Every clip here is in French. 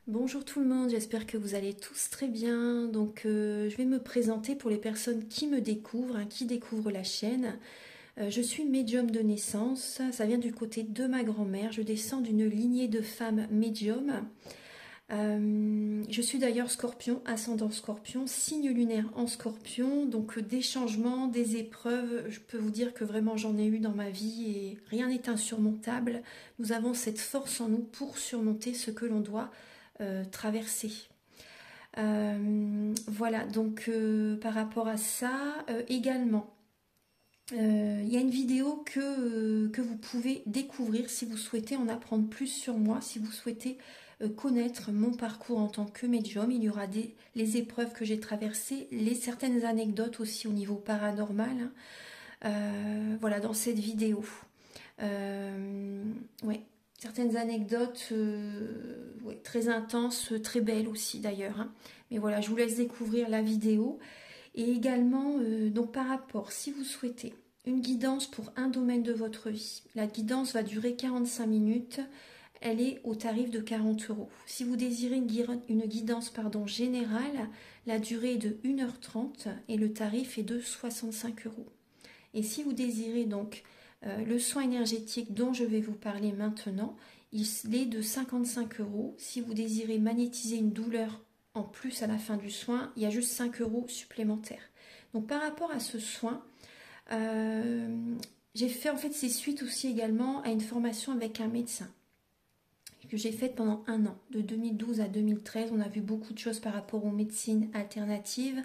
Bonjour tout le monde, j'espère que vous allez tous très bien. Je vais me présenter pour les personnes qui me découvrent, qui découvrent la chaîne. Je suis médium de naissance, ça vient du côté de ma grand-mère. Je descends d'une lignée de femmes médiums. Je suis d'ailleurs scorpion, ascendant scorpion, signe lunaire en scorpion. Donc des changements, des épreuves, je peux vous dire que vraiment j'en ai eu dans ma vie et rien n'est insurmontable. Nous avons cette force en nous pour surmonter ce que l'on doit traverser. Voilà, par rapport à ça, également, il y a une vidéo que vous pouvez découvrir si vous souhaitez en apprendre plus sur moi, si vous souhaitez connaître mon parcours en tant que médium. Il y aura les épreuves que j'ai traversées, certaines anecdotes aussi au niveau paranormal, voilà, dans cette vidéo. Ouais. Certaines anecdotes ouais, très intenses, très belles aussi d'ailleurs. Mais voilà, je vous laisse découvrir la vidéo. Et également, donc par rapport, si vous souhaitez une guidance pour un domaine de votre vie, la guidance va durer 45 minutes. Elle est au tarif de 40 €. Si vous désirez une guidance générale, la durée est de 1h30 et le tarif est de 65 €. Et si vous désirez donc le soin énergétique dont je vais vous parler maintenant, il est de 55 €. Si vous désirez magnétiser une douleur en plus à la fin du soin, il y a juste 5 € supplémentaires. Donc par rapport à ce soin, j'ai fait en fait c'est suite aussi également à une formation avec un médecin que j'ai faite pendant un an, de 2012 à 2013. On a vu beaucoup de choses par rapport aux médecines alternatives,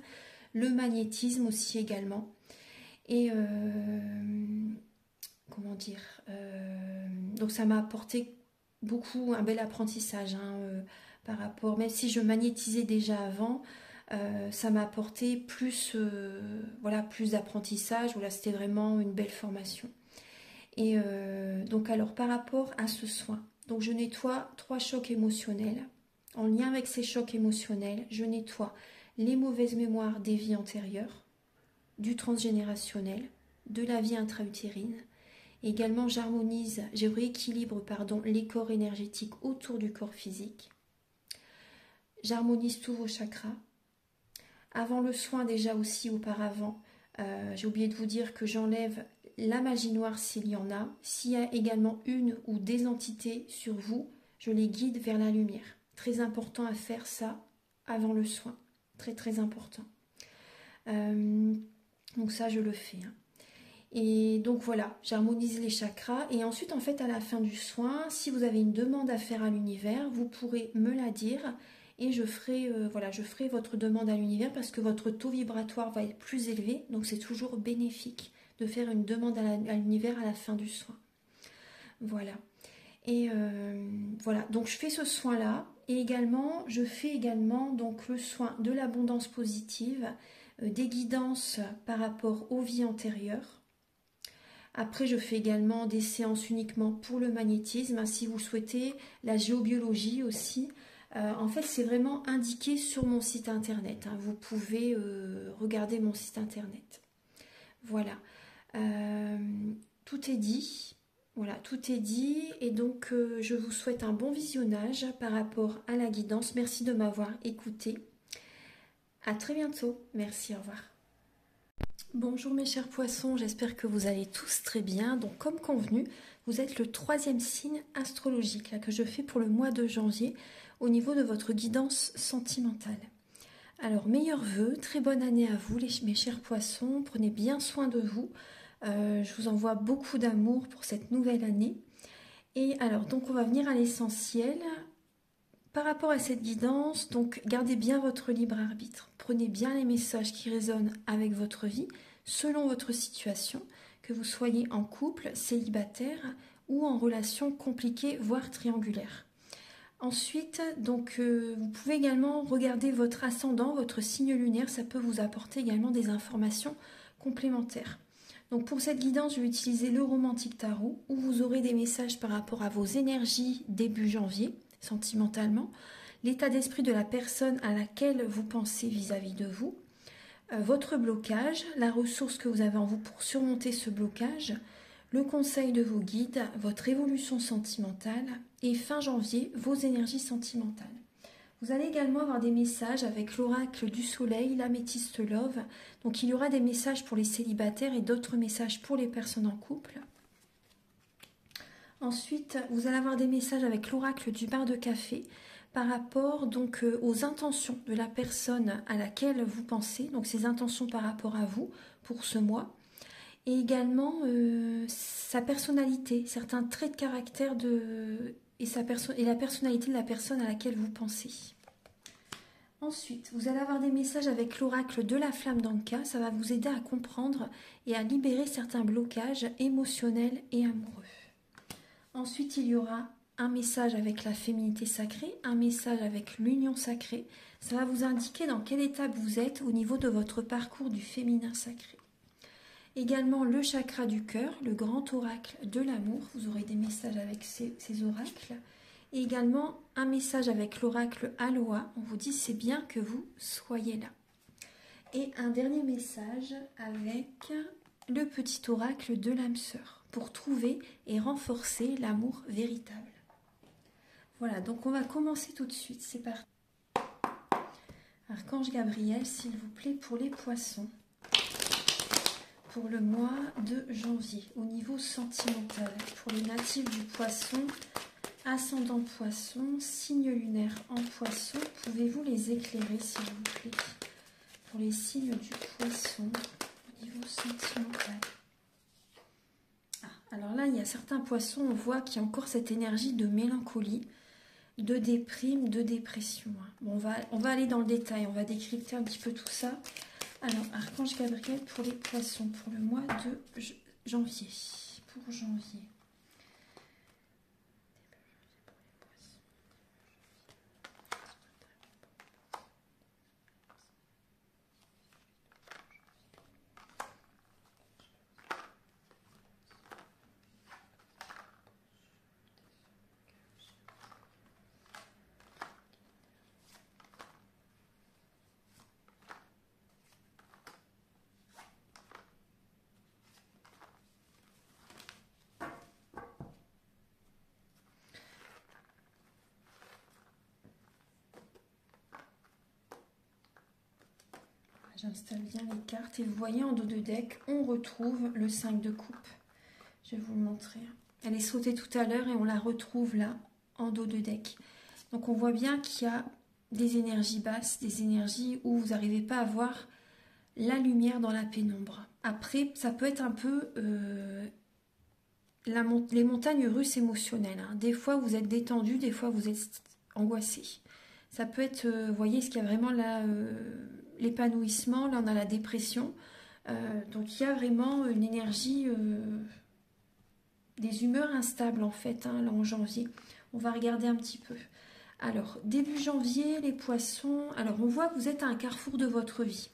le magnétisme aussi également. Et comment dire, donc ça m'a apporté beaucoup, un bel apprentissage par rapport, même si je magnétisais déjà avant, ça m'a apporté plus, voilà, plus d'apprentissage. Voilà, c'était vraiment une belle formation. Et donc alors par rapport à ce soin, donc je nettoie 3 chocs émotionnels. En lien avec ces chocs émotionnels, je nettoie les mauvaises mémoires des vies antérieures, du transgénérationnel, de la vie intra-utérine. Également, je rééquilibre les corps énergétiques autour du corps physique. J'harmonise tous vos chakras. Avant le soin, déjà aussi auparavant, j'ai oublié de vous dire que j'enlève la magie noire s'il y en a. S'il y a également une ou des entités sur vous, je les guide vers la lumière. Très important à faire ça avant le soin. Très très important. Donc ça, je le fais. Et donc voilà, j'harmonise les chakras. Et ensuite, en fait, à la fin du soin, si vous avez une demande à faire à l'univers, vous pourrez me la dire. Et je ferai votre demande à l'univers parce que votre taux vibratoire va être plus élevé. Donc c'est toujours bénéfique de faire une demande à l'univers à la fin du soin. Voilà. Et voilà, donc je fais ce soin-là. Et également, je fais également donc le soin de l'abondance positive, des guidances par rapport aux vies antérieures. Après, je fais également des séances uniquement pour le magnétisme, si vous souhaitez, la géobiologie aussi. En fait, c'est vraiment indiqué sur mon site internet. Vous pouvez regarder mon site internet. Voilà. Tout est dit. Voilà, tout est dit. Et donc, je vous souhaite un bon visionnage par rapport à la guidance. Merci de m'avoir écouté. À très bientôt. Merci, au revoir. Bonjour mes chers poissons, j'espère que vous allez tous très bien. Donc comme convenu, vous êtes le 3e signe astrologique que je fais pour le mois de janvier au niveau de votre guidance sentimentale. Alors meilleurs vœux, très bonne année à vous mes chers poissons, prenez bien soin de vous. Je vous envoie beaucoup d'amour pour cette nouvelle année. Et alors donc on va venir à l'essentiel. Par rapport à cette guidance, donc gardez bien votre libre arbitre. Prenez bien les messages qui résonnent avec votre vie, selon votre situation, que vous soyez en couple, célibataire ou en relation compliquée, voire triangulaire. Ensuite, donc, vous pouvez également regarder votre ascendant, votre signe lunaire, ça peut vous apporter également des informations complémentaires. Donc pour cette guidance, je vais utiliser le Romantique Tarot, où vous aurez des messages par rapport à vos énergies début janvier, sentimentalement, l'état d'esprit de la personne à laquelle vous pensez vis-à-vis de vous, votre blocage, la ressource que vous avez en vous pour surmonter ce blocage, le conseil de vos guides, votre évolution sentimentale et fin janvier, vos énergies sentimentales. Vous allez également avoir des messages avec l'oracle du soleil, l'améthyste love. Donc il y aura des messages pour les célibataires et d'autres messages pour les personnes en couple. Ensuite, vous allez avoir des messages avec l'oracle du bar de café par rapport donc aux intentions de la personne à laquelle vous pensez, donc ses intentions par rapport à vous pour ce mois, et également sa personnalité, certains traits de caractère et la personnalité de la personne à laquelle vous pensez. Ensuite, vous allez avoir des messages avec l'oracle de la flamme d'Anka. Ça va vous aider à comprendre et à libérer certains blocages émotionnels et amoureux. Ensuite, il y aura un message avec la féminité sacrée, un message avec l'union sacrée. Ça va vous indiquer dans quelle étape vous êtes au niveau de votre parcours du féminin sacré. Également le chakra du cœur, le grand oracle de l'amour. Vous aurez des messages avec ces oracles. Et également un message avec l'oracle Aloha. On vous dit c'est bien que vous soyez là. Et un dernier message avec le petit oracle de l'âme sœur pour trouver et renforcer l'amour véritable. Voilà, donc on va commencer tout de suite. C'est parti. Archange Gabriel, s'il vous plaît, pour les poissons. Pour le mois de janvier, au niveau sentimental. Pour les natifs du poisson, ascendant poisson, signe lunaire en poisson, pouvez-vous les éclairer s'il vous plaît? Pour les signes du poisson, au niveau sentimental. Alors là, il y a certains poissons, on voit qu'il y a encore cette énergie de mélancolie, de déprime, de dépression. Bon, on va aller dans le détail, on va décrypter un petit peu tout ça. Alors, Archange Gabriel pour les poissons, pour le mois de janvier. Pour janvier. J'installe bien les cartes et vous voyez en dos de deck, on retrouve le 5 de coupe. Je vais vous le montrer. Elle est sautée tout à l'heure et on la retrouve là, en dos de deck. Donc on voit bien qu'il y a des énergies basses, des énergies où vous n'arrivez pas à voir la lumière dans la pénombre. Après, ça peut être un peu les montagnes russes émotionnelles. Hein. Des fois, vous êtes détendu, des fois, vous êtes angoissé. Ça peut être, vous voyez, ce qu'il y a vraiment là... l'épanouissement, là on a la dépression, donc il y a vraiment une énergie, des humeurs instables en fait, hein, là en janvier. On va regarder un petit peu. Alors, début janvier, les poissons, alors on voit que vous êtes à un carrefour de votre vie.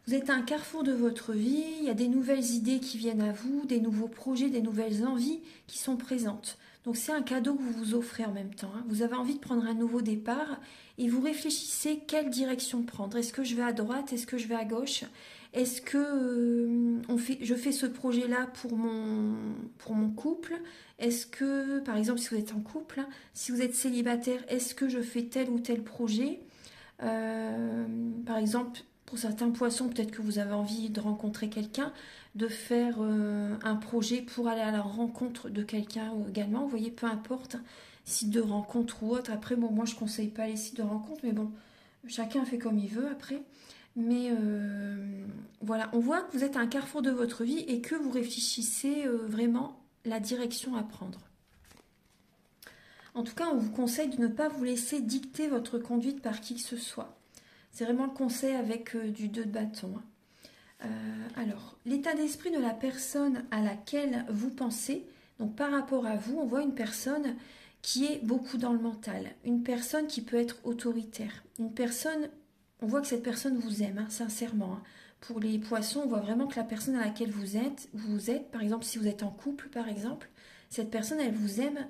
Vous êtes à un carrefour de votre vie, il y a des nouvelles idées qui viennent à vous, des nouveaux projets, des nouvelles envies qui sont présentes. Donc c'est un cadeau que vous vous offrez en même temps. Hein. Vous avez envie de prendre un nouveau départ et vous réfléchissez quelle direction prendre. Est-ce que je vais à droite? Est-ce que je vais à gauche? Est-ce que je fais ce projet-là pour mon couple? Est-ce que, par exemple, si vous êtes en couple, hein, si vous êtes célibataire, est-ce que je fais tel ou tel projet? Par exemple, pour certains poissons, peut-être que vous avez envie de rencontrer quelqu'un, de faire un projet pour aller à la rencontre de quelqu'un également. Vous voyez, peu importe, hein, site de rencontre ou autre. Après, bon, moi, je ne conseille pas les sites de rencontre, mais bon, chacun fait comme il veut après. Mais voilà, on voit que vous êtes à un carrefour de votre vie et que vous réfléchissez vraiment la direction à prendre. En tout cas, on vous conseille de ne pas vous laisser dicter votre conduite par qui que ce soit. C'est vraiment le conseil avec du 2 de bâton. Alors, l'état d'esprit de la personne à laquelle vous pensez, donc par rapport à vous, on voit une personne qui est beaucoup dans le mental, une personne qui peut être autoritaire, une personne, on voit que cette personne vous aime, hein, sincèrement. Hein. Pour les poissons, on voit vraiment que la personne à laquelle vous êtes, par exemple, si vous êtes en couple, par exemple, cette personne, elle vous aime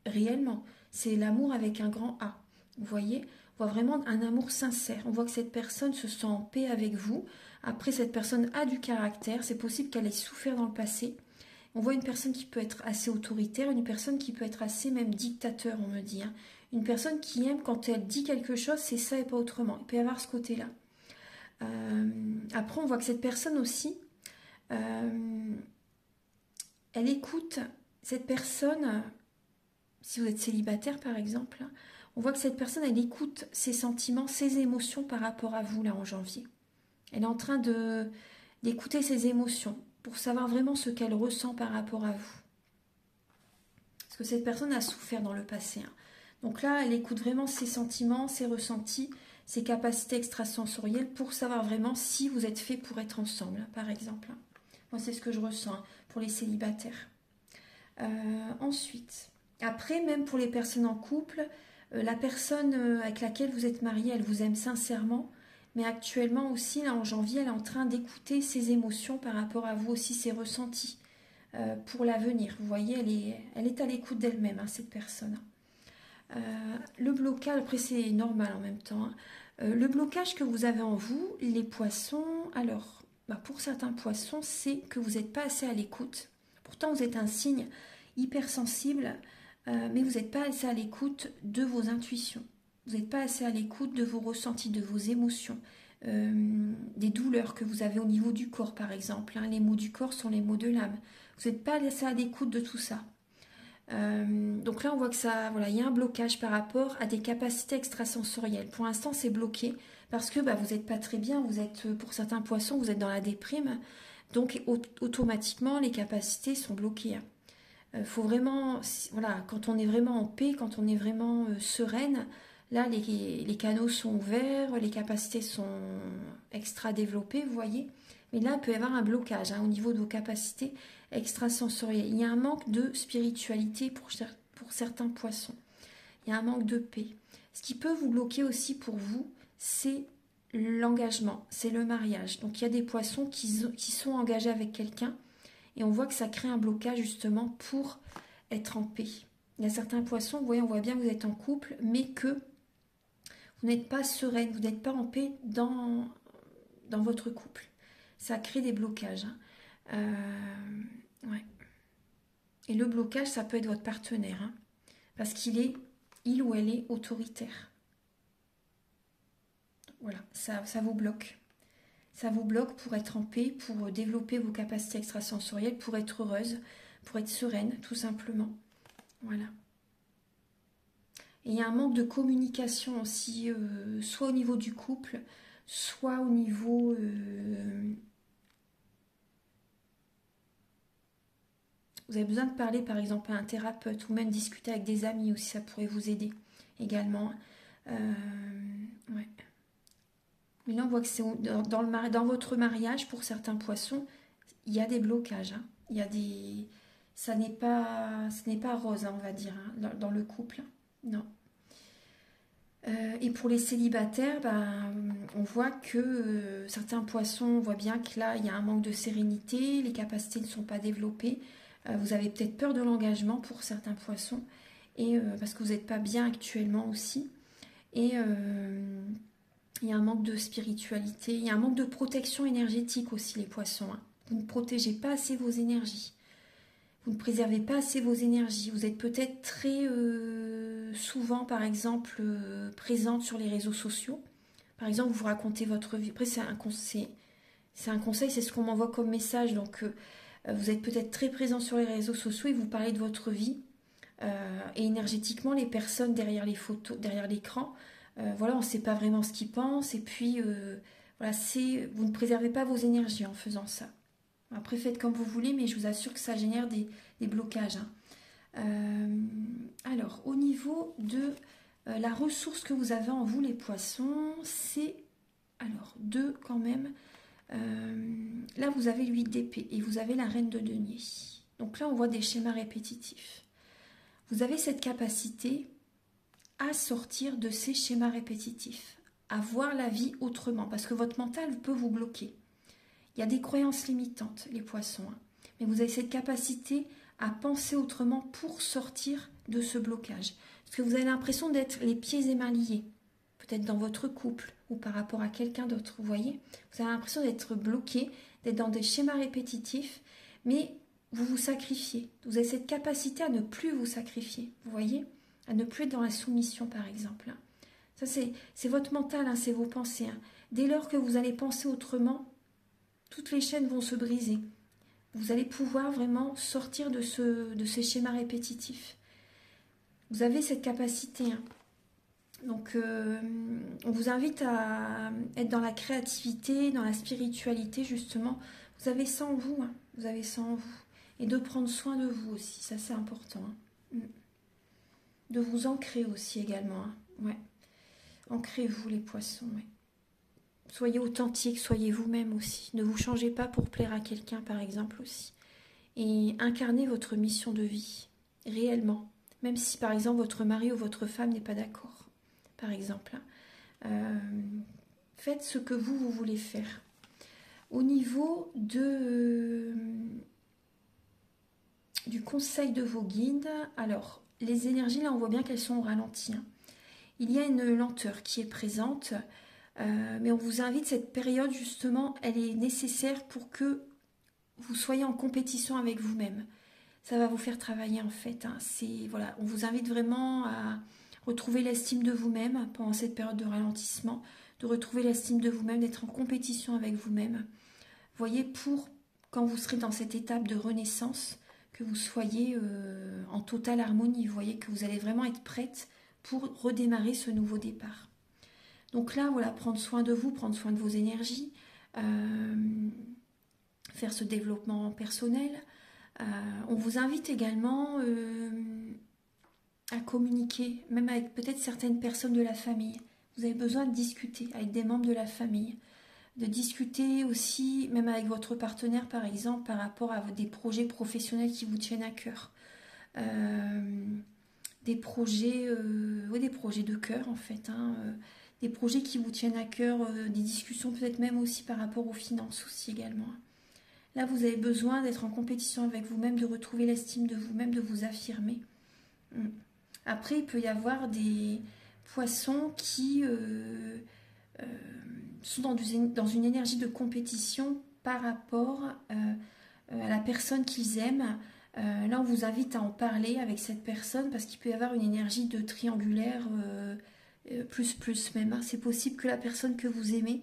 réellement. C'est l'amour avec un grand A. Vous voyez ? On voit vraiment un amour sincère. On voit que cette personne se sent en paix avec vous. Après, cette personne a du caractère. C'est possible qu'elle ait souffert dans le passé. On voit une personne qui peut être assez autoritaire, une personne qui peut être assez même dictateur, on me dit. Hein. Une personne qui aime quand elle dit quelque chose, c'est ça et pas autrement. Il peut y avoir ce côté-là. Après, on voit que cette personne aussi, elle écoute cette personne, si vous êtes célibataire par exemple, on voit que cette personne, elle écoute ses sentiments, ses émotions par rapport à vous là en janvier. Elle est en train d'écouter ses émotions pour savoir vraiment ce qu'elle ressent par rapport à vous. Parce que cette personne a souffert dans le passé. Hein. Donc là, elle écoute vraiment ses sentiments, ses ressentis, ses capacités extrasensorielles pour savoir vraiment si vous êtes fait pour être ensemble, par exemple. Moi, c'est ce que je ressens pour les célibataires. Ensuite, après, même pour les personnes en couple, la personne avec laquelle vous êtes marié, elle vous aime sincèrement, mais actuellement aussi, là en janvier, elle est en train d'écouter ses émotions par rapport à vous aussi, ses ressentis pour l'avenir. Vous voyez, elle est à l'écoute d'elle-même, hein, cette personne. Le blocage, après c'est normal en même temps, hein. Le blocage que vous avez en vous, les poissons, alors, pour certains poissons, c'est que vous n'êtes pas assez à l'écoute. Pourtant, vous êtes un signe hypersensible, mais vous n'êtes pas assez à l'écoute de vos intuitions. Vous n'êtes pas assez à l'écoute de vos ressentis, de vos émotions, des douleurs que vous avez au niveau du corps, par exemple. Hein. Les mots du corps sont les mots de l'âme. Vous n'êtes pas assez à l'écoute de tout ça. Donc là, on voit que ça, voilà, il y a un blocage par rapport à des capacités extrasensorielles. Pour l'instant, c'est bloqué parce que vous n'êtes pas très bien. Vous êtes, pour certains poissons, vous êtes dans la déprime. Donc, automatiquement, les capacités sont bloquées. Faut vraiment, voilà, quand on est vraiment en paix, quand on est vraiment sereine, là, les canaux sont ouverts, les capacités sont extra développées, vous voyez. Mais là, il peut y avoir un blocage au niveau de vos capacités extrasensorielles. Il y a un manque de spiritualité pour certains poissons. Il y a un manque de paix. Ce qui peut vous bloquer aussi pour vous, c'est l'engagement, c'est le mariage. Donc il y a des poissons qui sont engagés avec quelqu'un et on voit que ça crée un blocage justement pour être en paix. Il y a certains poissons, vous voyez, on voit bien que vous êtes en couple, mais que vous n'êtes pas sereine, vous n'êtes pas en paix dans votre couple. Ça crée des blocages. Ouais. Et le blocage, ça peut être votre partenaire, hein, parce il ou elle est autoritaire. Voilà, ça vous bloque. Ça vous bloque pour être en paix, pour développer vos capacités extrasensorielles, pour être heureuse, pour être sereine, tout simplement. Voilà. Et il y a un manque de communication aussi, soit au niveau du couple, soit au niveau... Vous avez besoin de parler par exemple à un thérapeute ou même discuter avec des amis aussi, ça pourrait vous aider également. Ouais. Mais là on voit que c'est dans votre mariage, pour certains poissons, il y a des blocages. Hein. Il y a des... ce n'est pas rose, hein, on va dire, hein, dans le couple. Non. Et pour les célibataires, on voit que certains poissons, on voit bien que là, il y a un manque de sérénité, les capacités ne sont pas développées. Vous avez peut-être peur de l'engagement pour certains poissons, et parce que vous n'êtes pas bien actuellement aussi. Et il y a un manque de spiritualité, il y a un manque de protection énergétique aussi, les poissons. Hein. Vous ne protégez pas assez vos énergies. Vous ne préservez pas assez vos énergies. Vous êtes peut-être très souvent, par exemple, présente sur les réseaux sociaux. Par exemple, vous racontez votre vie. Après, c'est un conseil, c'est ce qu'on m'envoie comme message. Donc, vous êtes peut-être très présent sur les réseaux sociaux et vous parlez de votre vie. Et énergétiquement, les personnes derrière les photos, derrière l'écran, voilà, on ne sait pas vraiment ce qu'ils pensent. Et puis, voilà, vous ne préservez pas vos énergies en faisant ça. Après, faites comme vous voulez, mais je vous assure que ça génère des blocages. Hein. Alors, au niveau de la ressource que vous avez en vous, les poissons, c'est... Alors, 2 quand même. Là, vous avez l'8 d'épée et vous avez la reine de denier. Donc là, on voit des schémas répétitifs. Vous avez cette capacité à sortir de ces schémas répétitifs, à voir la vie autrement, parce que votre mental peut vous bloquer. Il y a des croyances limitantes, les poissons, hein. Mais vous avez cette capacité à penser autrement pour sortir de ce blocage. Parce que vous avez l'impression d'être les pieds et mains liés, peut-être dans votre couple ou par rapport à quelqu'un d'autre, vous voyez. Vous avez l'impression d'être bloqué, d'être dans des schémas répétitifs, mais vous vous sacrifiez. Vous avez cette capacité à ne plus vous sacrifier, vous voyez? À ne plus être dans la soumission, par exemple. Ça, c'est votre mental, hein, c'est vos pensées. Hein. Dès lors que vous allez penser autrement, toutes les chaînes vont se briser. Vous allez pouvoir vraiment sortir de ces schémas répétitifs. Vous avez cette capacité. Hein. Donc, on vous invite à être dans la créativité, dans la spiritualité, justement. Vous avez ça en vous. Hein. Vous avez ça en vous. Et de prendre soin de vous aussi. Ça, c'est important. Hein. De vous ancrer aussi également. Hein. Ouais. Ancrez-vous, les poissons. Ouais. Soyez authentique, soyez vous-même aussi. Ne vous changez pas pour plaire à quelqu'un, par exemple, aussi. Et incarnez votre mission de vie, réellement. Même si, par exemple, votre mari ou votre femme n'est pas d'accord, par exemple. Faites ce que vous voulez faire. Au niveau du conseil de vos guides, alors, les énergies, là, on voit bien qu'elles sont au ralenti. Hein. Il y a une lenteur qui est présente, mais on vous invite, cette période, justement, elle est nécessaire pour que vous soyez en compétition avec vous-même. Ça va vous faire travailler, en fait. Hein. Voilà, on vous invite vraiment à retrouver l'estime de vous-même pendant cette période de ralentissement, de retrouver l'estime de vous-même, d'être en compétition avec vous-même. Vous voyez, pour quand vous serez dans cette étape de renaissance, que vous soyez en totale harmonie. Vous voyez que vous allez vraiment être prête pour redémarrer ce nouveau départ. Donc là, voilà, prendre soin de vous, prendre soin de vos énergies, faire ce développement personnel. On vous invite également à communiquer, même avec peut-être certaines personnes de la famille. Vous avez besoin de discuter avec des membres de la famille, de discuter aussi, même avec votre partenaire par exemple, par rapport à des projets professionnels qui vous tiennent à cœur. Des projets de cœur en fait, hein, des projets qui vous tiennent à cœur, des discussions peut-être même aussi par rapport aux finances aussi également. Là, vous avez besoin d'être en compétition avec vous-même, de retrouver l'estime de vous-même, de vous affirmer. Après, il peut y avoir des poissons qui sont dans une énergie de compétition par rapport à la personne qu'ils aiment. Là, on vous invite à en parler avec cette personne parce qu'il peut y avoir une énergie de triangulaire plus même. Hein. C'est possible que la personne que vous aimez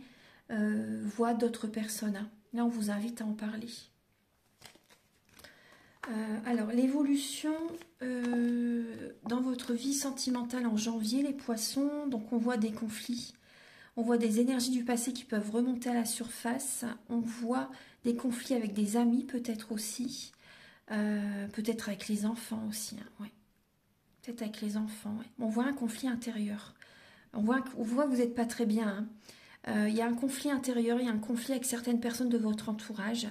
voit d'autres personnes. Hein. Là, on vous invite à en parler. Alors, l'évolution dans votre vie sentimentale en janvier, les poissons, donc on voit des conflits, on voit des énergies du passé qui peuvent remonter à la surface, on voit des conflits avec des amis peut-être aussi, peut-être avec les enfants aussi, hein, ouais. Peut-être avec les enfants, ouais. On voit un conflit intérieur, on voit que vous n'êtes pas très bien, hein. Il y a un conflit intérieur, il y a un conflit avec certaines personnes de votre entourage.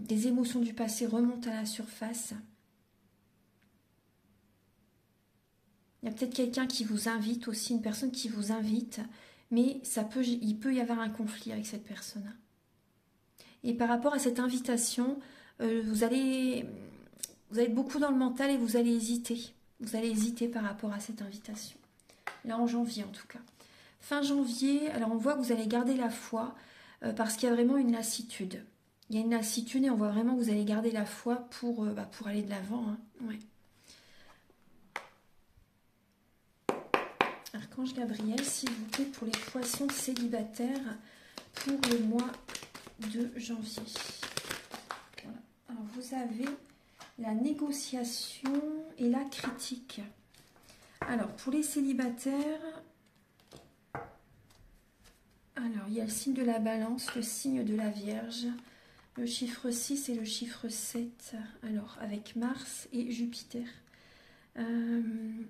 Des émotions du passé remontent à la surface. Il y a peut-être quelqu'un qui vous invite aussi, une personne qui vous invite, mais il peut y avoir un conflit avec cette personne. Et par rapport à cette invitation, vous allez être beaucoup dans le mental et vous allez hésiter. Vous allez hésiter par rapport à cette invitation. Là en janvier en tout cas. Fin janvier, alors on voit que vous allez garder la foi parce qu'il y a vraiment une lassitude. Il y a une lassitude et on voit vraiment que vous allez garder la foi pour aller de l'avant. Hein. Ouais. Archange Gabriel, s'il vous plaît, pour les poissons célibataires pour le mois de janvier. Voilà. Alors, vous avez la négociation et la critique. Alors, pour les célibataires, alors, il y a le signe de la balance, le signe de la Vierge, le chiffre 6 et le chiffre 7, alors avec Mars et Jupiter.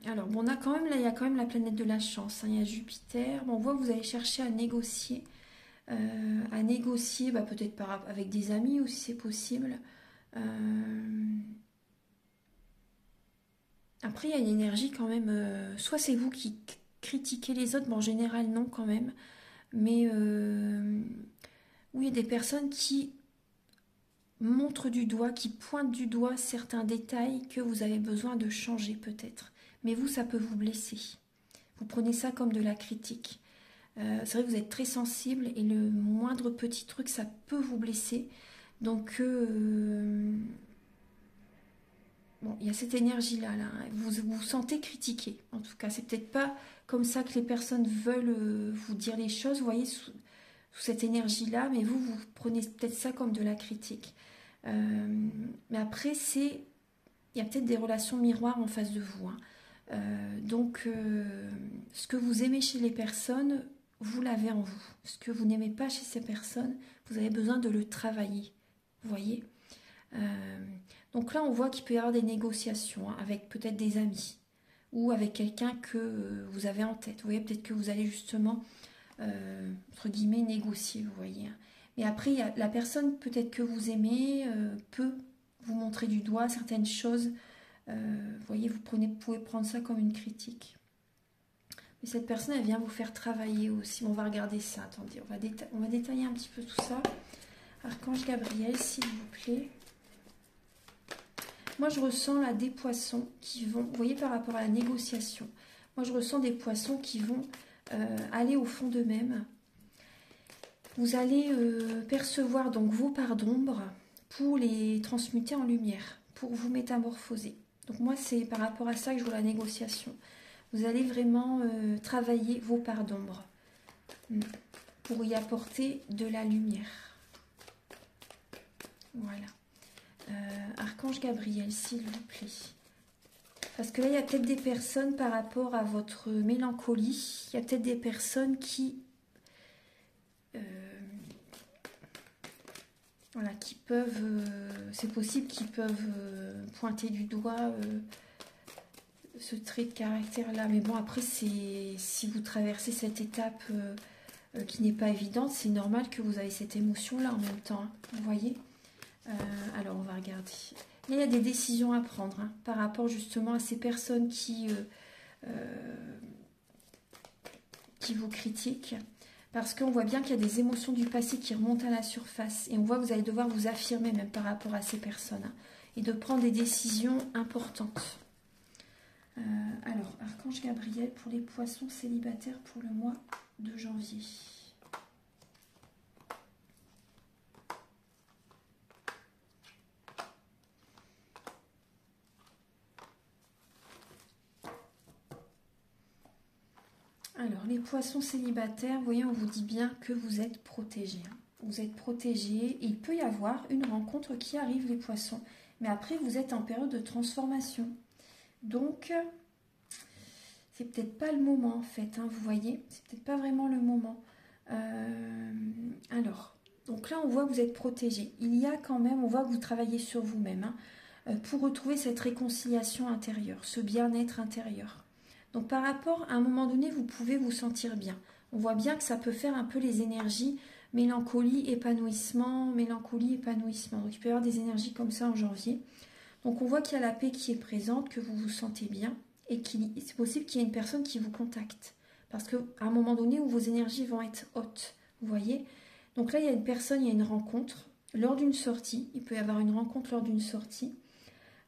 Alors, bon, il y a quand même la planète de la chance, hein, il y a Jupiter. Bon, on voit que vous allez chercher à négocier peut-être avec des amis ou si c'est possible. Après, il y a une énergie quand même, soit c'est vous qui critiquez les autres, mais en général non quand même. Mais oui, il y a des personnes qui montrent du doigt, qui pointent du doigt certains détails que vous avez besoin de changer peut-être. Mais vous, ça peut vous blesser. Vous prenez ça comme de la critique. C'est vrai que vous êtes très sensible et le moindre petit truc, ça peut vous blesser. Donc, bon, il y a cette énergie-là, là. Vous vous sentez critiqué. En tout cas, c'est peut-être pas comme ça que les personnes veulent vous dire les choses, vous voyez, sous cette énergie-là, mais vous prenez peut-être ça comme de la critique. Mais après, il y a peut-être des relations miroirs en face de vous, hein. Donc, ce que vous aimez chez les personnes, vous l'avez en vous. Ce que vous n'aimez pas chez ces personnes, vous avez besoin de le travailler. Vous voyez. Donc là, on voit qu'il peut y avoir des négociations, hein, avec peut-être des amis ou avec quelqu'un que vous avez en tête. Vous voyez, peut-être que vous allez justement, entre guillemets, négocier, vous voyez. Mais après, il y a la personne peut-être que vous aimez peut vous montrer du doigt certaines choses. Vous voyez, vous pouvez prendre ça comme une critique. Mais cette personne, elle vient vous faire travailler aussi. On va regarder ça. Attendez, on va détailler un petit peu tout ça. Archange Gabriel, s'il vous plaît. Moi, je ressens là des poissons qui vont, vous voyez, par rapport à la négociation. Moi, je ressens des poissons qui vont aller au fond d'eux-mêmes. Vous allez percevoir donc vos parts d'ombre pour les transmuter en lumière, pour vous métamorphoser. Donc moi, c'est par rapport à ça que je vois la négociation. Vous allez vraiment travailler vos parts d'ombre pour y apporter de la lumière. Voilà. Archange Gabriel, s'il vous plaît. Parce que là, il y a peut-être des personnes par rapport à votre mélancolie. Il y a peut-être des personnes qui... voilà, qui peuvent... c'est possible qu'ils peuvent pointer du doigt ce trait de caractère-là. Mais bon, après, si vous traversez cette étape qui n'est pas évidente, c'est normal que vous avez cette émotion-là en même temps. Hein, vous voyez. Alors, on va regarder. Il y a des décisions à prendre, hein, par rapport justement à ces personnes qui vous critiquent. Parce qu'on voit bien qu'il y a des émotions du passé qui remontent à la surface. Et on voit que vous allez devoir vous affirmer même par rapport à ces personnes. Hein, et de prendre des décisions importantes. Alors, Archange Gabriel pour les poissons célibataires pour le mois de janvier. Alors, les poissons célibataires, vous voyez, on vous dit bien que vous êtes protégés. Hein. Vous êtes protégés. Il peut y avoir une rencontre qui arrive, les poissons. Mais après, vous êtes en période de transformation. Donc, c'est peut-être pas le moment, en fait. Hein, vous voyez, c'est peut-être pas vraiment le moment. Alors, donc là, on voit que vous êtes protégés. Il y a quand même, on voit que vous travaillez sur vous-même. Hein, pour retrouver cette réconciliation intérieure, ce bien-être intérieur. Donc par rapport à un moment donné, vous pouvez vous sentir bien. On voit bien que ça peut faire un peu les énergies mélancolie, épanouissement, mélancolie, épanouissement. Donc il peut y avoir des énergies comme ça en janvier. Donc on voit qu'il y a la paix qui est présente, que vous vous sentez bien et c'est possible qu'il y ait une personne qui vous contacte. Parce qu'à un moment donné où vos énergies vont être hautes, vous voyez. Donc là, il y a une personne, il y a une rencontre lors d'une sortie. Il peut y avoir une rencontre lors d'une sortie.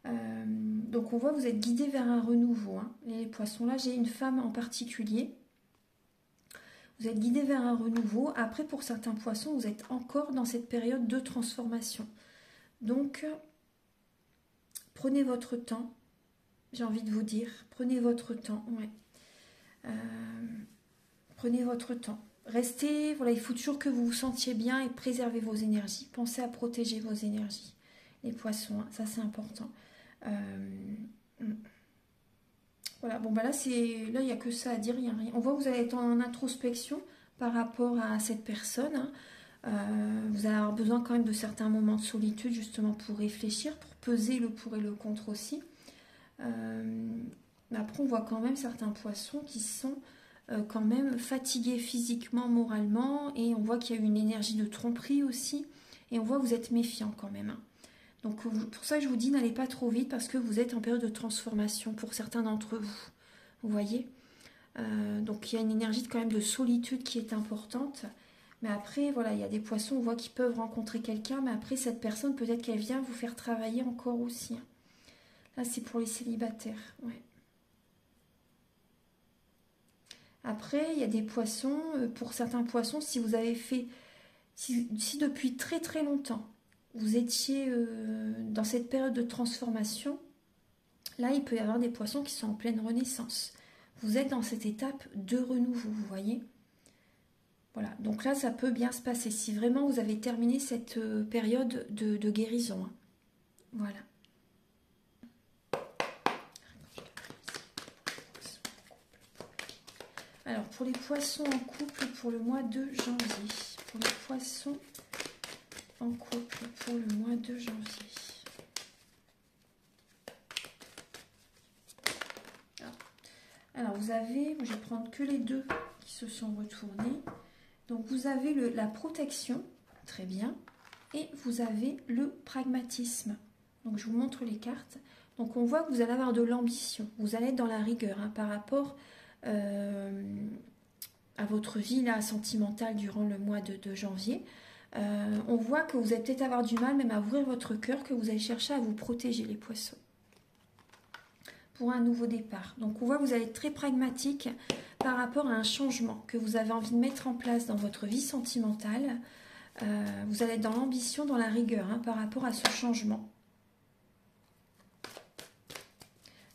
Donc on voit que vous êtes guidé vers un renouveau. Hein. Les poissons, là, j'ai une femme en particulier. Vous êtes guidé vers un renouveau. Après, pour certains poissons, vous êtes encore dans cette période de transformation. Donc, prenez votre temps. J'ai envie de vous dire, prenez votre temps. Ouais. Prenez votre temps. Restez, voilà, il faut toujours que vous vous sentiez bien et préservez vos énergies. Pensez à protéger vos énergies. Les poissons, hein, ça c'est important. Voilà, bon bah là il n'y a que ça à dire, il n'y a rien. On voit que vous allez être en introspection par rapport à cette personne. Hein. Vous allez avoir besoin quand même de certains moments de solitude justement pour réfléchir, pour peser le pour et le contre aussi. Mais après on voit quand même certains poissons qui sont quand même fatigués physiquement, moralement, et on voit qu'il y a une énergie de tromperie aussi, et on voit que vous êtes méfiant quand même. Hein. Donc pour ça je vous dis, n'allez pas trop vite parce que vous êtes en période de transformation pour certains d'entre vous. Vous voyez, donc il y a une énergie quand même de solitude qui est importante. Mais après, voilà, il y a des poissons, on voit qu'ils peuvent rencontrer quelqu'un, mais après cette personne, peut-être qu'elle vient vous faire travailler encore aussi. Hein. Là, c'est pour les célibataires. Ouais. Après, il y a des poissons, pour certains poissons, si vous avez fait, si depuis très très longtemps, vous étiez dans cette période de transformation, là, il peut y avoir des poissons qui sont en pleine renaissance. Vous êtes dans cette étape de renouveau, vous voyez. Voilà, donc là, ça peut bien se passer si vraiment vous avez terminé cette période de guérison. Hein. Voilà. Alors, pour les poissons en couple, pour le mois de janvier. Pour les poissons en couple, pour le mois de janvier. Alors, vous avez, je vais prendre que les deux qui se sont retournés. Donc, vous avez la protection, très bien, et vous avez le pragmatisme. Donc, je vous montre les cartes. Donc, on voit que vous allez avoir de l'ambition. Vous allez être dans la rigueur hein, par rapport à votre vie là, sentimentale durant le mois de janvier. On voit que vous allez peut-être avoir du mal même à ouvrir votre cœur, que vous allez chercher à vous protéger les poissons. Pour un nouveau départ. Donc on voit que vous allez être très pragmatique par rapport à un changement que vous avez envie de mettre en place dans votre vie sentimentale. Vous allez être dans l'ambition, dans la rigueur hein, par rapport à ce changement.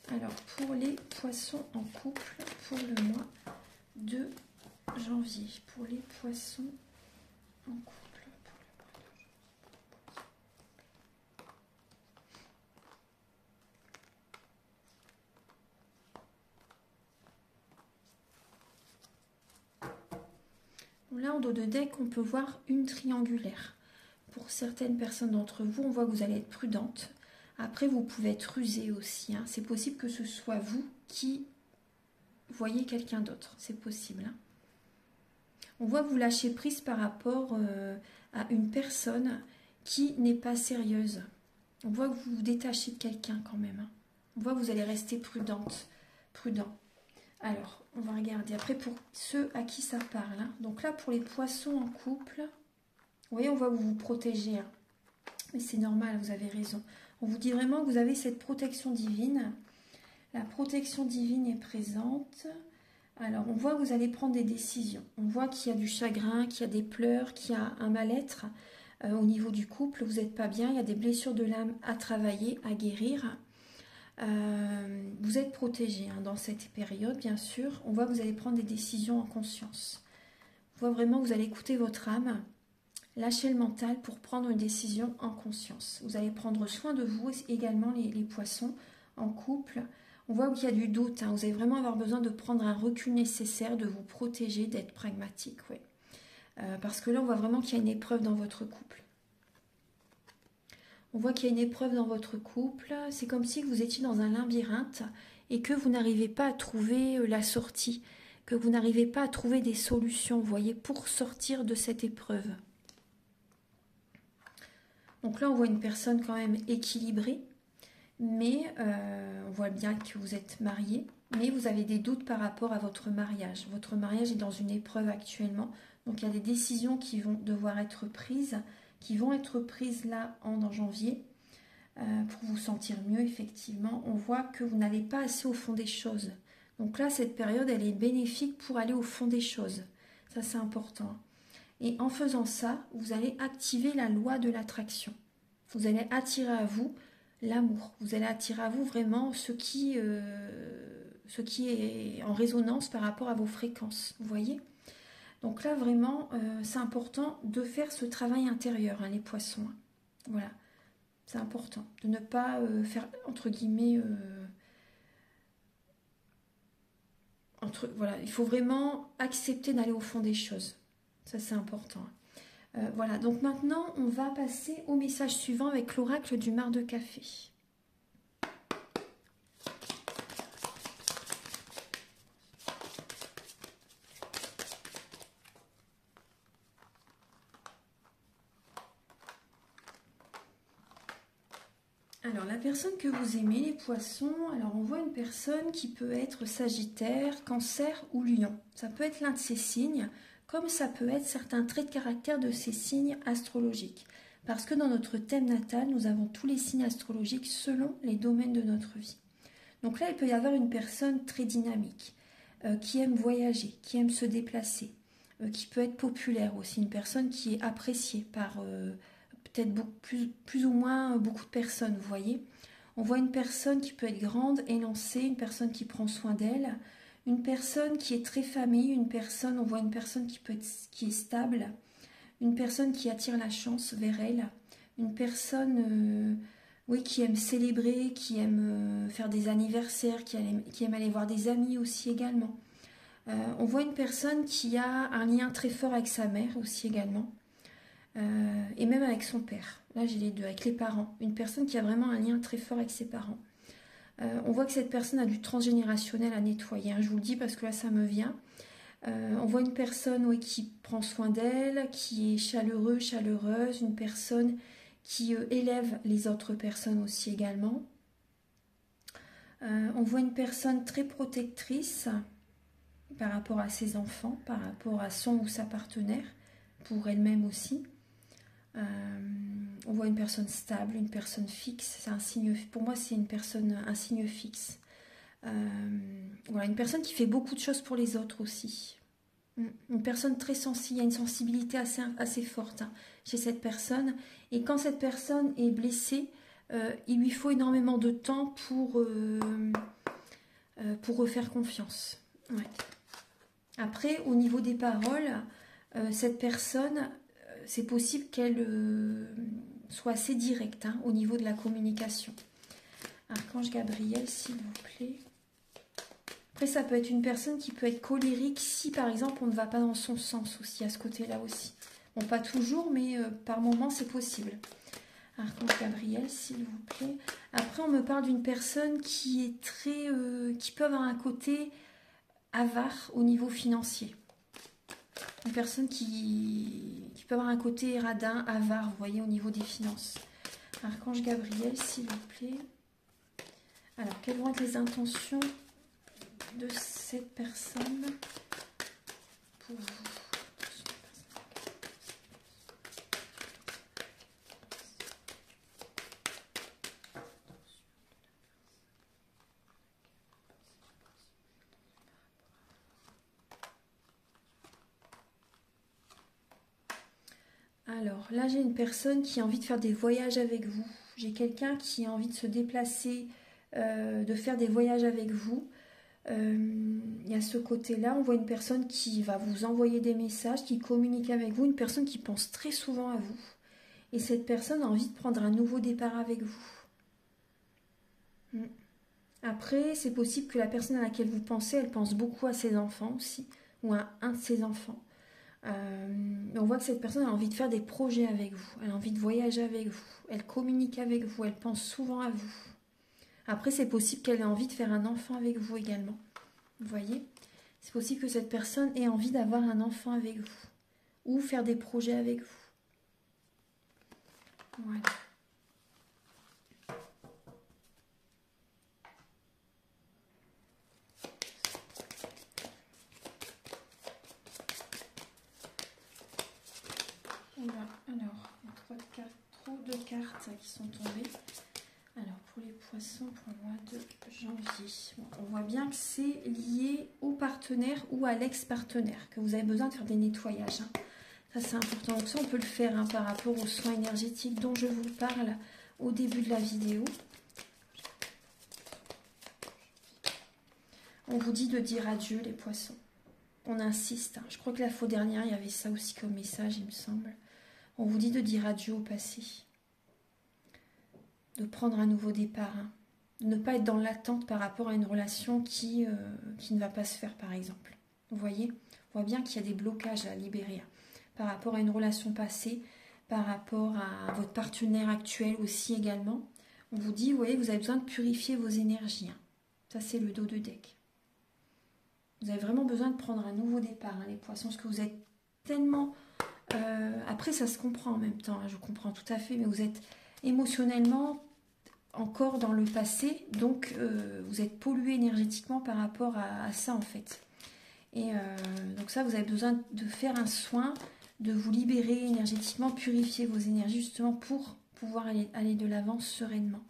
Alors pour les poissons en couple, pour le mois de janvier, pour les poissons en couple. Là, en dos de deck, on peut voir une triangulaire. Pour certaines personnes d'entre vous, on voit que vous allez être prudente. Après, vous pouvez être rusée aussi. Hein. C'est possible que ce soit vous qui voyez quelqu'un d'autre. C'est possible. Hein. On voit que vous lâchez prise par rapport à une personne qui n'est pas sérieuse. On voit que vous vous détachez de quelqu'un quand même. Hein. On voit que vous allez rester prudente, prudent. Alors, on va regarder après pour ceux à qui ça parle. Hein. Donc là, pour les poissons en couple, vous voyez, on voit que vous vous protégez. Hein. Mais c'est normal, vous avez raison. On vous dit vraiment que vous avez cette protection divine. La protection divine est présente. Alors, on voit que vous allez prendre des décisions. On voit qu'il y a du chagrin, qu'il y a des pleurs, qu'il y a un mal-être au niveau du couple. Vous n'êtes pas bien, il y a des blessures de l'âme à travailler, à guérir. Vous êtes protégé hein, dans cette période, bien sûr. On voit que vous allez prendre des décisions en conscience. On voit vraiment que vous allez écouter votre âme, lâcher le mental pour prendre une décision en conscience. Vous allez prendre soin de vous, également les poissons en couple. On voit qu'il y a du doute. Hein. Vous allez vraiment avoir besoin de prendre un recul nécessaire, de vous protéger, d'être pragmatique. Ouais. Parce que là, on voit vraiment qu'il y a une épreuve dans votre couple. On voit qu'il y a une épreuve dans votre couple. C'est comme si vous étiez dans un labyrinthe et que vous n'arrivez pas à trouver la sortie, que vous n'arrivez pas à trouver des solutions, vous voyez, pour sortir de cette épreuve. Donc là, on voit une personne quand même équilibrée, mais on voit bien que vous êtes marié, mais vous avez des doutes par rapport à votre mariage. Votre mariage est dans une épreuve actuellement, donc il y a des décisions qui vont devoir être prises, là en janvier pour vous sentir mieux. Effectivement, on voit que vous n'allez pas assez au fond des choses. Donc là, cette période, elle est bénéfique pour aller au fond des choses. Ça, c'est important. Et en faisant ça, vous allez activer la loi de l'attraction. Vous allez attirer à vous l'amour. Vous allez attirer à vous vraiment ce qui est en résonance par rapport à vos fréquences. Vous voyez ? Donc là, vraiment, c'est important de faire ce travail intérieur, hein, les poissons. Hein. Voilà, c'est important de ne pas faire, entre guillemets, voilà, il faut vraiment accepter d'aller au fond des choses. Ça, c'est important. Hein. Voilà, donc maintenant, on va passer au message suivant avec l'oracle du mar de café. Alors, la personne que vous aimez, les poissons, alors on voit une personne qui peut être Sagittaire, Cancer ou Lion. Ça peut être l'un de ces signes, comme ça peut être certains traits de caractère de ces signes astrologiques. Parce que dans notre thème natal, nous avons tous les signes astrologiques selon les domaines de notre vie. Donc là, il peut y avoir une personne très dynamique, qui aime voyager, qui aime se déplacer, qui peut être populaire aussi, une personne qui est appréciée par peut-être plus ou moins beaucoup de personnes, vous voyez. On voit une personne qui peut être grande, élancée, une personne qui prend soin d'elle, une personne qui est très famille, on voit une personne qui est stable, une personne qui attire la chance vers elle, une personne oui, qui aime célébrer, qui aime faire des anniversaires, qui aime aller voir des amis aussi également. On voit une personne qui a un lien très fort avec sa mère aussi également, et même avec son père. Là j'ai les deux, avec les parents. Une personne qui a vraiment un lien très fort avec ses parents. On voit que cette personne a du transgénérationnel à nettoyer, hein, je vous le dis parce que là ça me vient. On voit une personne oui, qui prend soin d'elle, qui est chaleureuse, une personne qui élève les autres personnes aussi également. On voit une personne très protectrice par rapport à ses enfants, par rapport à son ou sa partenaire, pour elle-même aussi. On voit une personne stable, une personne fixe. C'est un signe, pour moi, c'est un signe fixe. Voilà, une personne qui fait beaucoup de choses pour les autres aussi. Une personne très sensible, il y a une sensibilité assez forte hein, chez cette personne. Et quand cette personne est blessée, il lui faut énormément de temps pour refaire confiance. Ouais. Après, au niveau des paroles, cette personne, c'est possible qu'elle soit assez directe hein, au niveau de la communication. Archange Gabriel, s'il vous plaît. Après, ça peut être une personne qui peut être colérique si, par exemple, on ne va pas dans son sens aussi, à ce côté-là aussi. Bon, pas toujours, mais par moment, c'est possible. Archange Gabriel, s'il vous plaît. Après, on me parle d'une personne qui est qui peut avoir un côté avare au niveau financier. Une personne qui peut avoir un côté radin, avare, vous voyez, au niveau des finances. Archange Gabriel, s'il vous plaît. Alors, quelles vont être les intentions de cette personne pour vous? Alors là, j'ai une personne qui a envie de faire des voyages avec vous. J'ai quelqu'un qui a envie de se déplacer, de faire des voyages avec vous. Il y a ce côté-là, on voit une personne qui va vous envoyer des messages, qui communique avec vous, une personne qui pense très souvent à vous. Et cette personne a envie de prendre un nouveau départ avec vous. Après, c'est possible que la personne à laquelle vous pensez, elle pense beaucoup à ses enfants aussi, ou à un de ses enfants. On voit que cette personne a envie de faire des projets avec vous, elle a envie de voyager avec vous, elle communique avec vous, elle pense souvent à vous. Après, c'est possible qu'elle ait envie de faire un enfant avec vous également. Vous voyez? C'est possible que cette personne ait envie d'avoir un enfant avec vous, ou faire des projets avec vous. Voilà. Alors, il y a trop de cartes qui sont tombées. Alors, pour les poissons, pour le mois de janvier, bon, on voit bien que c'est lié au partenaire ou à l'ex-partenaire, que vous avez besoin de faire des nettoyages. Hein. Ça, c'est important. Donc ça, on peut le faire hein, par rapport aux soins énergétiques dont je vous parle au début de la vidéo. On vous dit de dire adieu, les poissons. On insiste. Hein. Je crois que la fois dernière, il y avait ça aussi comme message, il me semble. On vous dit de dire adieu au passé. De prendre un nouveau départ. Hein. De ne pas être dans l'attente par rapport à une relation qui ne va pas se faire, par exemple. Vous voyez? On voit bien qu'il y a des blocages à libérer. Hein. Par rapport à une relation passée, par rapport à votre partenaire actuel aussi également. On vous dit, vous voyez, vous avez besoin de purifier vos énergies. Hein. Ça, c'est le dos de deck. Vous avez vraiment besoin de prendre un nouveau départ, hein, les poissons, parce que vous êtes tellement... après, ça se comprend en même temps, hein, je comprends tout à fait, mais vous êtes émotionnellement encore dans le passé, donc vous êtes pollué énergétiquement par rapport à ça, en fait. Et donc ça, vous avez besoin de faire un soin, de vous libérer énergétiquement, purifier vos énergies, justement, pour pouvoir aller de l'avant sereinement.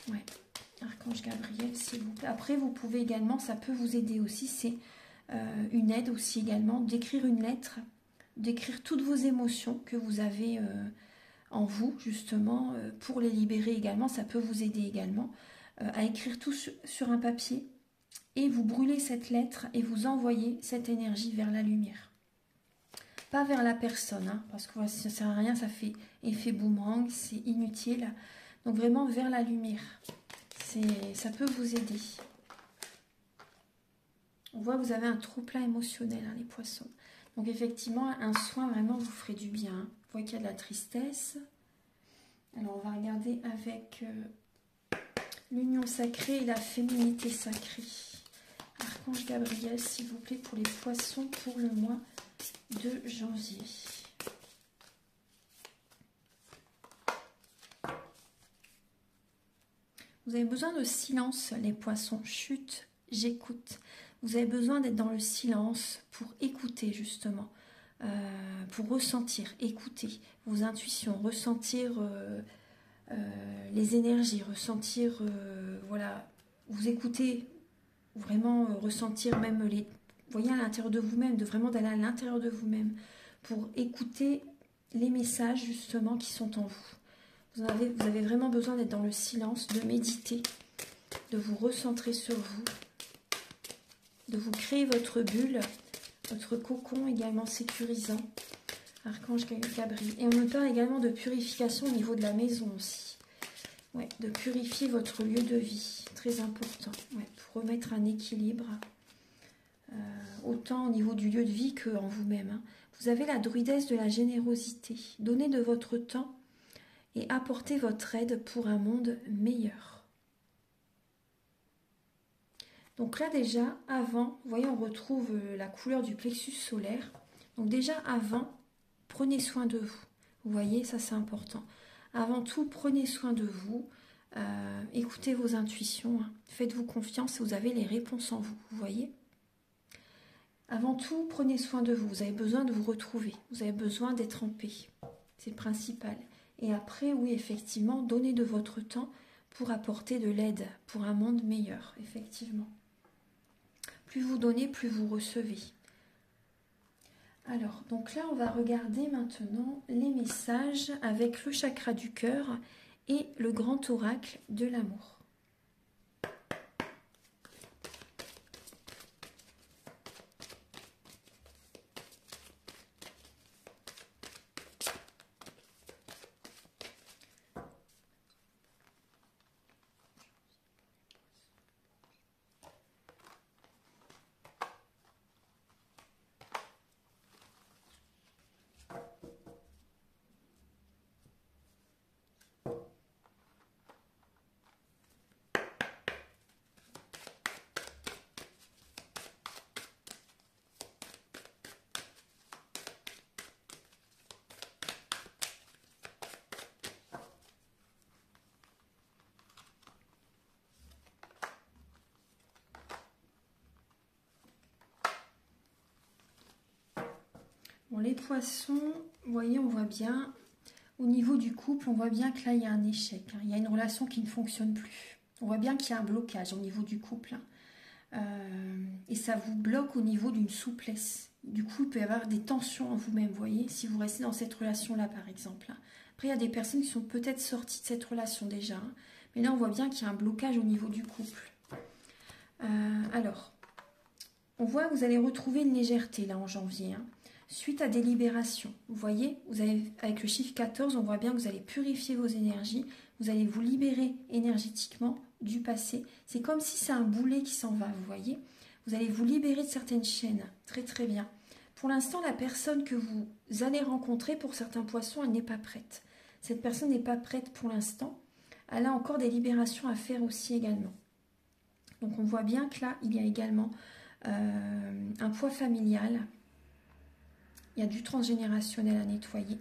Ouais. Archange Gabriel, s'il vous plaît. Après, vous pouvez également, ça peut vous aider aussi, c'est une aide aussi également, d'écrire une lettre, d'écrire toutes vos émotions que vous avez en vous, justement, pour les libérer également. Ça peut vous aider également à écrire tout sur un papier et vous brûlez cette lettre et vous envoyez cette énergie vers la lumière. Pas vers la personne, hein, parce que ça ne sert à rien, ça fait effet boomerang, c'est inutile. Donc vraiment vers la lumière. Ça peut vous aider. On voit que vous avez un trop-plein émotionnel, hein, les poissons. Donc effectivement, un soin vraiment vous ferait du bien. Hein. Vous voyez qu'il y a de la tristesse. Alors on va regarder avec l'union sacrée et la féminité sacrée. Archange Gabriel, s'il vous plaît, pour les poissons pour le mois de janvier. Vous avez besoin de silence, les poissons. Chut, j'écoute. Vous avez besoin d'être dans le silence pour écouter, justement. Pour ressentir, écouter vos intuitions, ressentir les énergies, ressentir, voilà, vous écoutez, vraiment ressentir même les... Vous voyez, à l'intérieur de vous-même, de vraiment d'aller à l'intérieur de vous-même pour écouter les messages, justement, qui sont en vous. Vous avez vraiment besoin d'être dans le silence, de méditer, de vous recentrer sur vous, de vous créer votre bulle, votre cocon également sécurisant. Archange Gabriel. Et on me parle également de purification au niveau de la maison aussi. Ouais, de purifier votre lieu de vie. Très important. Ouais, pour remettre un équilibre. Autant au niveau du lieu de vie qu'en vous-même. Hein. Vous avez la druidesse de la générosité. Donnez de votre temps et apportez votre aide pour un monde meilleur. Donc là déjà, avant, vous voyez, on retrouve la couleur du plexus solaire. Donc déjà avant, prenez soin de vous. Vous voyez, ça c'est important. Avant tout, prenez soin de vous. Écoutez vos intuitions. Hein. Faites-vous confiance et vous avez les réponses en vous. Vous voyez ? Avant tout, prenez soin de vous. Vous avez besoin de vous retrouver. Vous avez besoin d'être en paix. C'est le principal. Et après, oui, effectivement, donnez de votre temps pour apporter de l'aide pour un monde meilleur, effectivement. Plus vous donnez, plus vous recevez. Alors, donc là, on va regarder maintenant les messages avec le chakra du cœur et le grand oracle de l'amour. Bon, les poissons, vous voyez, on voit bien, au niveau du couple, on voit bien que là, il y a un échec. Hein. Il y a une relation qui ne fonctionne plus. On voit bien qu'il y a un blocage au niveau du couple. Hein. Et ça vous bloque au niveau d'une souplesse. Du coup, il peut y avoir des tensions en vous-même, vous voyez, si vous restez dans cette relation-là, par exemple. Hein. Après, il y a des personnes qui sont peut-être sorties de cette relation déjà. Hein. Mais là, on voit bien qu'il y a un blocage au niveau du couple. Alors, on voit que vous allez retrouver une légèreté, là, en janvier. Hein. Suite à des libérations, vous voyez, vous avez, avec le chiffre 14, on voit bien que vous allez purifier vos énergies, vous allez vous libérer énergétiquement du passé. C'est comme si c'est un boulet qui s'en va, vous voyez. Vous allez vous libérer de certaines chaînes, très très bien. Pour l'instant, la personne que vous allez rencontrer, pour certains poissons, elle n'est pas prête. Cette personne n'est pas prête pour l'instant. Elle a encore des libérations à faire aussi également. Donc on voit bien que là, il y a également un poids familial. Il y a du transgénérationnel à nettoyer.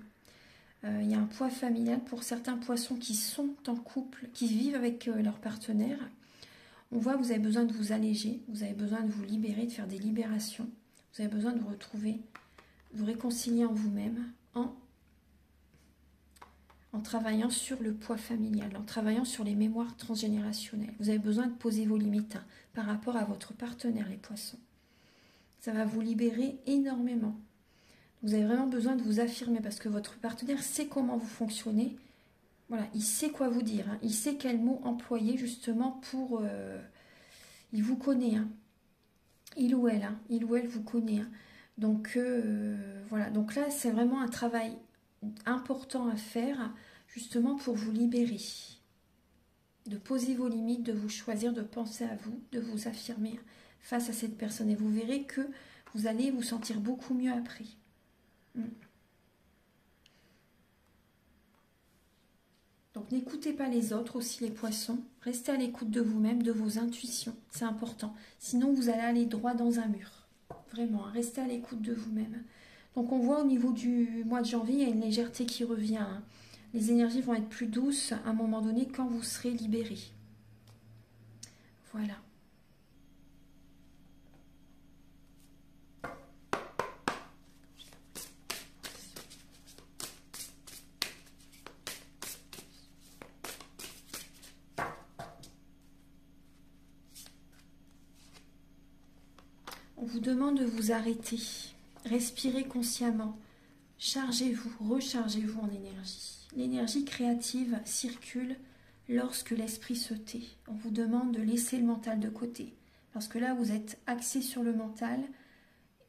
Il y a un poids familial pour certains poissons qui sont en couple, qui vivent avec leur partenaire. On voit que vous avez besoin de vous alléger, vous avez besoin de vous libérer, de faire des libérations. Vous avez besoin de vous retrouver, de vous réconcilier en vous-même en travaillant sur le poids familial, en travaillant sur les mémoires transgénérationnelles. Vous avez besoin de poser vos limites hein, par rapport à votre partenaire, les poissons. Ça va vous libérer énormément. Vous avez vraiment besoin de vous affirmer parce que votre partenaire sait comment vous fonctionnez. Voilà, il sait quoi vous dire, hein. Il sait quel mot employer justement pour... il vous connaît, hein. Il ou elle, hein. Il ou elle vous connaît, hein. Donc voilà, donc là c'est vraiment un travail important à faire justement pour vous libérer, de poser vos limites, de vous choisir, de penser à vous, de vous affirmer face à cette personne. Et vous verrez que vous allez vous sentir beaucoup mieux après. Donc n'écoutez pas les autres, aussi les poissons. Restez à l'écoute de vous-même, de vos intuitions. C'est important. Sinon, vous allez aller droit dans un mur. Vraiment, restez à l'écoute de vous-même. Donc on voit au niveau du mois de janvier, il y a une légèreté qui revient, hein. Les énergies vont être plus douces à un moment donné quand vous serez libéré. Voilà. On vous demande de vous arrêter. Respirez consciemment. Chargez-vous, rechargez-vous en énergie. L'énergie créative circule lorsque l'esprit se tait. On vous demande de laisser le mental de côté. Parce que là, vous êtes axé sur le mental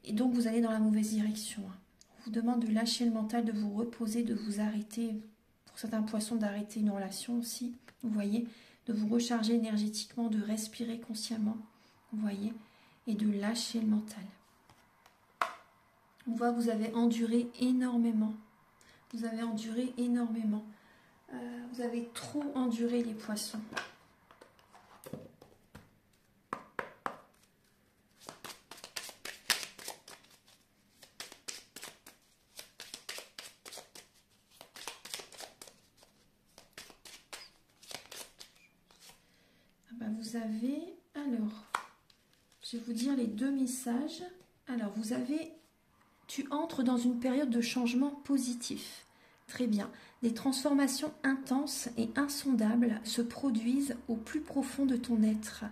et donc vous allez dans la mauvaise direction. On vous demande de lâcher le mental, de vous reposer, de vous arrêter. Pour certains poissons, d'arrêter une relation aussi. Vous voyez, de vous recharger énergétiquement, de respirer consciemment. Vous voyez, et de lâcher le mental. On voit que vous avez enduré énormément. Vous avez enduré énormément. Vous avez trop enduré les poissons. Ah ben vous avez... Alors, je vais vous dire les deux messages. Alors, vous avez... Tu entres dans une période de changement positif. Très bien. Des transformations intenses et insondables se produisent au plus profond de ton être.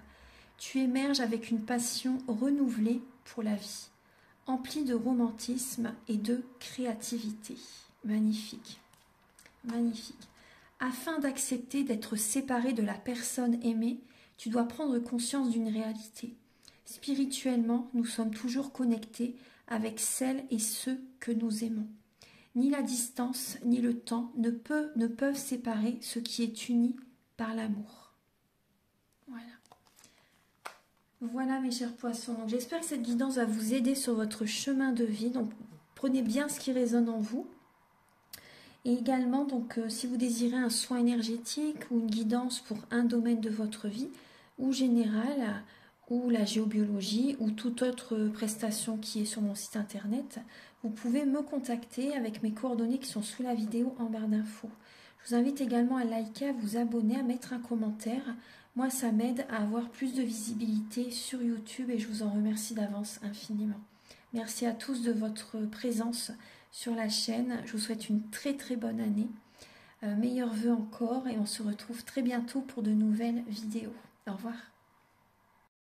Tu émerges avec une passion renouvelée pour la vie, emplie de romantisme et de créativité. Magnifique. Magnifique. Afin d'accepter d'être séparé de la personne aimée, tu dois prendre conscience d'une réalité. Spirituellement, nous sommes toujours connectés avec celles et ceux que nous aimons. Ni la distance, ni le temps ne peuvent séparer ce qui est uni par l'amour. Voilà. Voilà mes chers poissons. J'espère que cette guidance va vous aider sur votre chemin de vie. Donc prenez bien ce qui résonne en vous. Et également, donc, si vous désirez un soin énergétique ou une guidance pour un domaine de votre vie, ou général, ou la géobiologie, ou toute autre prestation qui est sur mon site internet, vous pouvez me contacter avec mes coordonnées qui sont sous la vidéo en barre d'infos. Je vous invite également à liker, à vous abonner, à mettre un commentaire. Moi, ça m'aide à avoir plus de visibilité sur YouTube et je vous en remercie d'avance infiniment. Merci à tous de votre présence sur la chaîne. Je vous souhaite une très très bonne année. Meilleurs vœux encore et on se retrouve très bientôt pour de nouvelles vidéos. Au revoir.